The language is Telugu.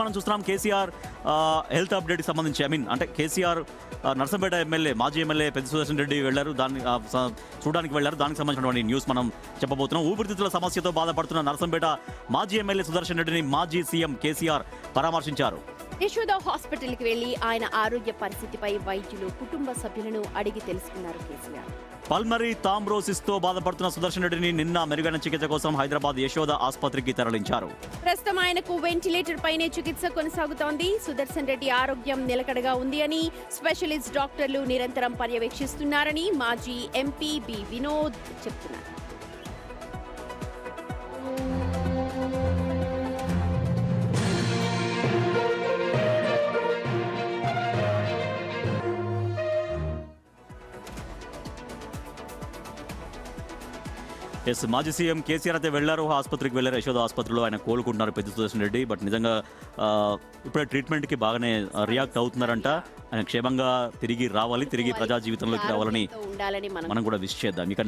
మనం చూస్తున్నాం కేసీఆర్ హెల్త్ అప్డేట్కి సంబంధించి అంటే కేసీఆర్ నర్సంపేట ఎమ్మెల్యే మాజీ ఎమ్మెల్యే పెద్ద సుదర్శన్ రెడ్డి వెళ్ళారు, దాన్ని చూడడానికి వెళ్ళారు. దానికి సంబంధించినటువంటి న్యూస్ మనం చెప్పబోతున్నాం. ఊపిరితిత్తుల సమస్యతో బాధపడుతున్న నర్సంపేట మాజీ ఎమ్మెల్యే సుదర్శన్ రెడ్డిని మాజీ సీఎం కేసీఆర్ పరామర్శించారు. యశోద హాస్పిటల్కి వెళ్లి ఆయన ఆరోగ్య పరిస్థితిపై వైద్యులు కుటుంబ సభ్యులను అడిగి తెలుసుకున్నారు కేసీఆర్. పల్మరీ థాంబ్రోసిస్తో బాధపడుతున్న సుదర్శన్ రెడ్డిని నిన్న మెరుగైన చికిత్స కోసం హైదరాబాద్ యశోద ఆసుపత్రికి తరలించారు. ప్రస్తుతం ఆయనకు వెంటిలేటర్ పైనే చికిత్స కొనసాగుతోంది. సుదర్శన్ రెడ్డి ఆరోగ్యం నిలకడగా ఉంది అని స్పెషలిస్ట్ డాక్టర్లు నిరంతరం పర్యవేక్షిస్తున్నారని మాజీ ఎంపీ బి వినోద్ చెప్తున్నారు. మాజీ సీఎం కేసీఆర్ అయితే వెళ్లారు, ఆసుపత్రికి వెళ్లారు. యశోద ఆసుపత్రిలో ఆయన కోలుకుంటున్నారు పెద్ద సుదర్శన్ రెడ్డి. బట్ నిజంగా ఇప్పుడే ట్రీట్మెంట్కి బాగానే రియాక్ట్ అవుతున్నారంట. ఆయన క్షేమంగా తిరిగి రావాలి, తిరిగి ప్రజా జీవితంలోకి రావాలని మనం కూడా విష్ చేద్దాం. ఇక